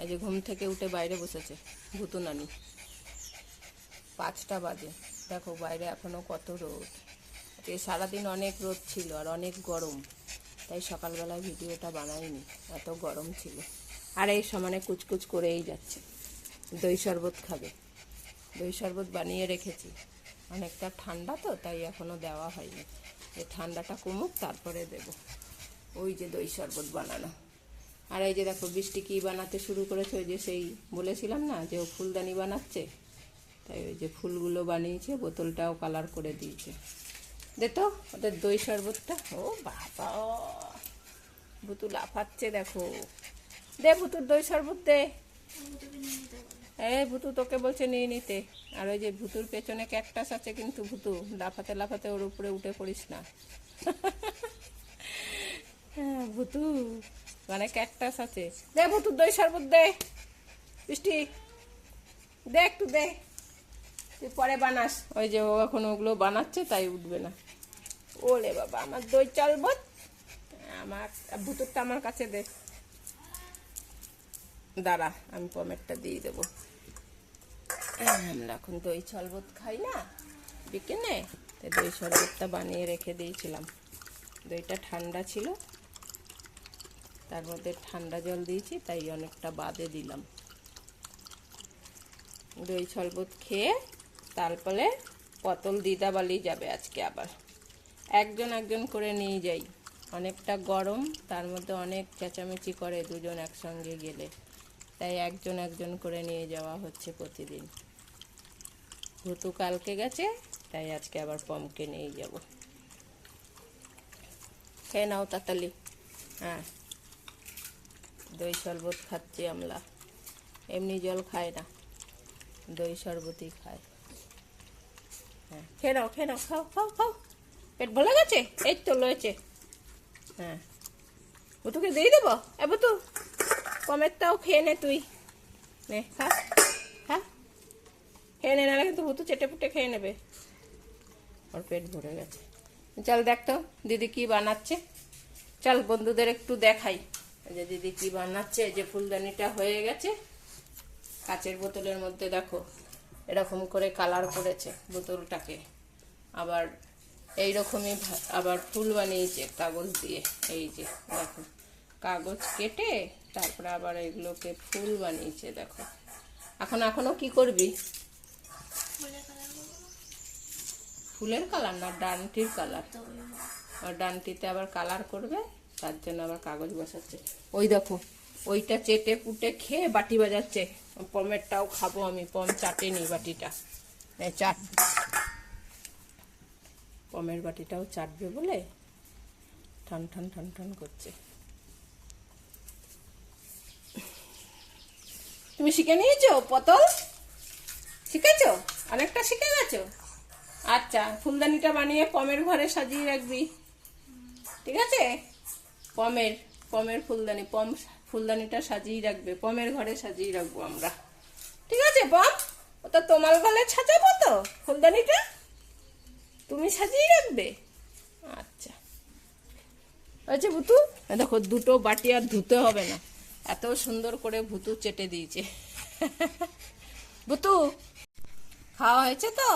এই যে ঘুম থেকে উঠে বাইরে বসেছে ভুতু নানি। 5টা বাজে, দেখো বাইরে এখনও কত রোদ। সারাদিন অনেক রোদ ছিল আর অনেক গরম, তাই সকালবেলায় ভিডিওটা বানাইনি, এত গরম ছিল। আর এই সমানে কুচকুচ করেই যাচ্ছে। দই শরবত খাবে, দই শরবত বানিয়ে রেখেছি। অনেকটা ঠান্ডা তো, তাই এখনও দেওয়া হয়নি। এই ঠান্ডাটা কমুক তারপরে দেব। ওই যে দই শরবত বানানো। আর এই যে দেখো বৃষ্টি কী বানাতে শুরু করেছে। ওই যে সেই বলেছিলাম না যে ও ফুলদানি বানাচ্ছে, তাই ওই যে ফুলগুলো বানিয়েছে, বোতলটাও কালার করে দিয়েছে। দে তো ওদের দই শরবতটা। ও বাবা, ভুতু লাফাচ্ছে দেখো। দে ভুতুর দই শরবত দে। এই ভুতু তোকে বলছে নিয়ে নিতে। আর ওই যে ভুতুর পেছনে ক্যাকটাস আছে, কিন্তু ভুতু লাফাতে লাফাতে ওর উপরে উঠে পড়িস না। হ্যাঁ ভুতু মানে ক্যাকটাস আছে। দে ভুতুর দই শরবত দে। বৃষ্টি দে, একটু দে, তুই পরে বানাস। ওই যে ও এখন ওগুলো বানাচ্ছে, তাই উঠবে না। ওলে বাবা, আমার দই শরবত, আমার ভুতুরটা আমার কাছে দে। দাঁড়া, আমি পমেরটা দিয়ে দেবো। আমরা এখন দই শরবত খাই না বিকেলে, তাই দই শরবতটা বানিয়ে রেখে দিয়েছিলাম। দইটা ঠান্ডা ছিল, তার মধ্যে ঠান্ডা জল দিয়েছি, তাই অনেকটা বাদে দিলাম। দই শরবত খেয়ে তারপরে পটল দিদাবালি যাবে আজকে। আবার একজন একজন করে নিয়ে যাই, অনেকটা গরম, তার মধ্যে অনেক চেঁচামেচি করে দুজন একসঙ্গে গেলে, তাই একজন একজন করে নিয়ে যাওয়া হচ্ছে প্রতিদিন। ভুতু কালকে গেছে, তাই আজকে আবার পমকে নিয়ে যাব। খেয়ে নাও তাড়াতাড়ি। হ্যাঁ, দই শরবত খাচ্ছি আমরা, এমনি জল খায় না, দই শরবতই খায়। হ্যাঁ খেয়ে নাও, খেয়ে নাও, খাও খাও খাও। পেট ভরে গেছে? এই তো লয়েছে। হ্যাঁ, ভুতুকে দিয়ে দেবো। এ ভুতু, পমেরটাও খেয়ে নে তুই, নে খা খা, খেয়ে নে, নাহলে কিন্তু ভুতু চেটে পুটে খেয়ে নেবে। ওর পেট ভরে গেছে। চল দেখ তো দিদি কি বানাচ্ছে। চল বন্ধুদের একটু দেখাই যে দিদি কি বানাচ্ছে। যে ফুলদানিটা হয়ে গেছে, কাচের বোতলের মধ্যে দেখো এরকম করে কালার করেছে বোতলটাকে। আবার এইরকমই আবার ফুল বানিয়েছে কাগজ দিয়ে। এই যে দেখো, কাগজ কেটে তারপরে আবার এগুলোকে ফুল বানিয়েছে দেখো। এখনো কি করবি? ফুলের কালার না ডানটির কালার? আর ডানটিতে আবার কালার করবে, তার জন্য আবার কাগজ বসাচ্ছে। ওই দেখো, ওইটা চেটে পুটে খেয়ে বাটি বাজাচ্ছে। পমেরটাও খাবো আমি, পম চাটেনি বাটিটা, চাট পমের বাটিটাও চাটবে বলে ঠান ঠান ঠান ঠান করছে। তুমি শিখে নিয়েছো পটল? শিখেছো? অনেকটা শিখে গেছো? আচ্ছা, ফুলদানিটা বানিয়ে পমের ঘরে সাজিয়ে রাখবি, ঠিক আছে? পমের ফুলদানি, ফুলদানিটা সাজিয়ে রাখবে, পমের ঘরে সাজিয়ে রাখবো আমরা, ঠিক আছে? পম, ওটা তোমার গলে সাজাবো তো ফুলদানিটা, তুমি সাজিয়ে রাখবে। আচ্ছা আচ্ছা ভুতু, দেখো দুটো বাটি আর ধুতে হবে না, এত সুন্দর করে ভুতু চেটে দিয়েছে। ভুতু খাওয়া হয়েছে তো,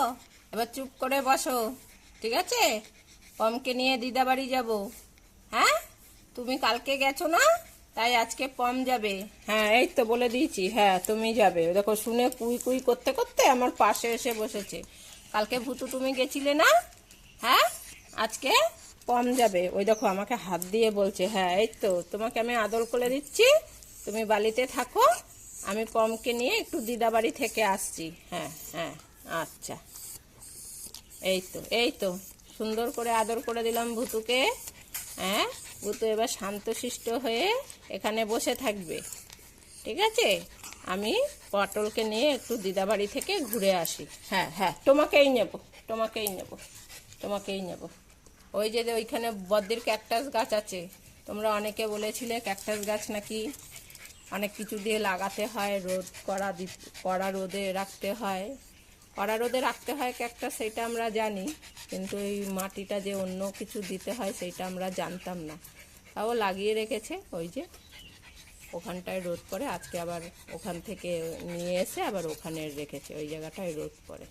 এবার চুপ করে বসো, ঠিক আছে? পমকে নিয়ে দিদা বাড়ি যাবো। হ্যাঁ, তুমি কালকে গেছো না, তাই আজকে পম যাবে। হ্যাঁ এই তো বলে দিয়েছি, হ্যাঁ তুমি যাবে। দেখো শুনে কুই কুই করতে করতে আমার পাশে এসে বসেছে। কালকে ভুতু তুমি গেছিলে না? হ্যাঁ, আজকে পম যাবে। ওই দেখো আমাকে হাত দিয়ে বলছে, হ্যাঁ এই তো তোমাকে আমি আদর করে দিচ্ছি, তুমি বাড়িতে থাকো, আমি পমকে নিয়ে একটু দিদা বাড়ি থেকে আসছি। হ্যাঁ হ্যাঁ, আচ্ছা। এই তো সুন্দর করে আদর করে দিলাম ভুতুকে। হ্যাঁ, ভুতু এবার শান্তশিষ্ট হয়ে এখানে বসে থাকবে, ঠিক আছে? আমি পটলকে নিয়ে একটু দিদাবাড়ি থেকে ঘুরে আসি। হ্যাঁ হ্যাঁ, তোমাকেই নেব, তোমাকেই নেব, তোমাকেই নেব। ওই যে ওইখানে বদ্দির ক্যাকটাস গাছ আছে, তোমরা অনেকে বলেছিলে ক্যাকটাস গাছ নাকি অনেক কিছু দিয়ে লাগাতে হয়, রোদ কড়া রোদে রাখতে হয়, কড়া রোদে রাখতে হয় ক্যাকটাস, সেইটা আমরা জানি, কিন্তু এই মাটিটা যে অন্য কিছু দিতে হয় সেইটা আমরা জানতাম না। তাও লাগিয়ে রেখেছে, ওই যে ওখানটায় রোদ পড়ে, আজকে আবার ওখান থেকে নিয়ে এসে আবার ওখানে রেখেছে, ওই জায়গাটায় রোদ পড়ে।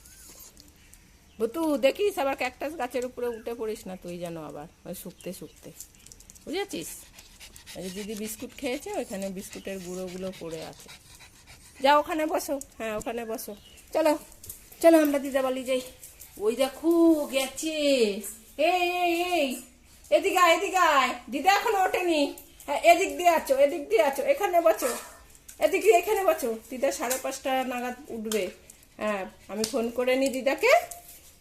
বুতু দেখিস আবার ক্যাকটাস গাছের উপরে উঠে পড়িস না তুই, যেন আবার ওই শুকতে শুকতে, বুঝেছিস? এই যে দিদি বিস্কুট খেয়েছে, ওইখানে বিস্কুটের গুঁড়োগুলো পড়ে আছে। যাও ওখানে বসো, হ্যাঁ ওখানে বসো। চলো চলো আমরা দিদাবালি যাই। ওই দেখো গেছে, এই এই এই এদিকে আয়, এদিকে আয়, দিদা এখনো ওঠেনি। হ্যাঁ এদিক দিয়ে আছো, এদিক দিয়ে আছো, এখানে বসো, এদিক দিয়ে এখানে বসো। দিদা 5:30 নাগাদ উঠবে। হ্যাঁ আমি ফোন করে নি দিদাকে,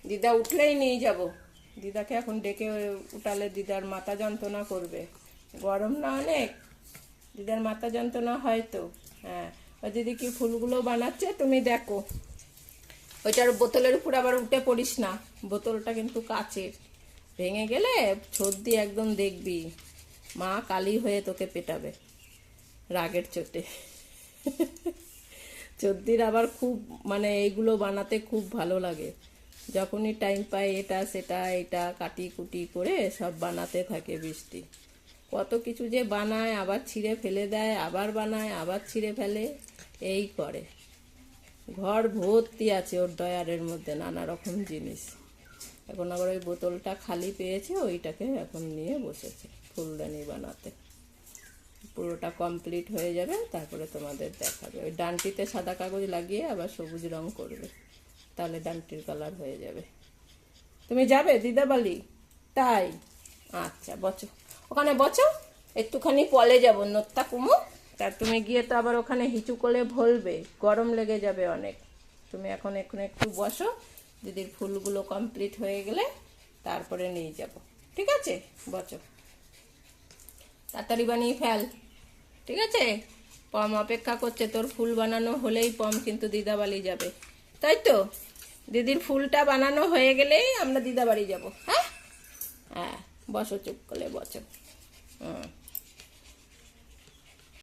দিদা উঠলেই নিয়ে যাব। দিদাকে এখন ডেকে উঠালে দিদার মাথা যন্ত্রণা করবে, গরম না অনেক, দিদার মাথা যন্ত্রণা হয় তো। হ্যাঁ ওই দিদি কি ফুলগুলো বানাচ্ছে তুমি দেখো। ওইটার বোতলের উপর আবার উঠে পড়িস না, বোতলটা কিন্তু কাচের, ভেঙে গেলে ছোট দিয়ে একদম দেখবি মা কালী হয়ে তোকে পেটাবে রাগের চোটে। চোদ্দির আবার খুব মানে এইগুলো বানাতে খুব ভালো লাগে, যখনই টাইম পায় এটা সেটা এটা কাটি কুটি করে সব বানাতে থাকে। বৃষ্টি কত কিছু যে বানায়, আবার ছিঁড়ে ফেলে দেয়, আবার বানায়, আবার ছিঁড়ে ফেলে, এই করে। ঘর ভর্তি আছে ওর ডয়ারের মধ্যে নানা রকম জিনিস। এখন আবার ওই বোতলটা খালি পেয়েছে, ওইটাকে এখন নিয়ে বসেছে ফুলদানি বানাতে। পুরোটা কমপ্লিট হয়ে যাবে তারপরে তোমাদের দেখাবে। ওই ডানটিতে সাদা কাগজ লাগিয়ে আবার সবুজ রং করবে, তাহলে ডানটির কালার হয়ে যাবে। তুমি যাবে দিদাবালি? তাই আচ্ছা বচো, ওখানে বচো, একটুখানি পলে যাবো নোত্তা কুমু। তা তুমি গিয়ে তো আবার ওখানে হিচু করে ভরবে, গরম লেগে যাবে অনেক। তুমি এখন একটু বসো, দিদির ফুলগুলো কমপ্লিট হয়ে গেলে তারপরে নিয়ে যাব, ঠিক আছে? বচো, তাড়াতাড়ি বানিয়ে ফেল, ঠিক আছে? পম অপেক্ষা করছে, তোর ফুল বানানো হলেই পম কিন্তু দিদাবালি যাবে, তাই তো? দিদির ফুলটা বানানো হয়ে গেলেই আমরা দিদাবাড়ি যাব। হ্যাঁ হ্যাঁ বসো, চুপ করে বসো। হুম।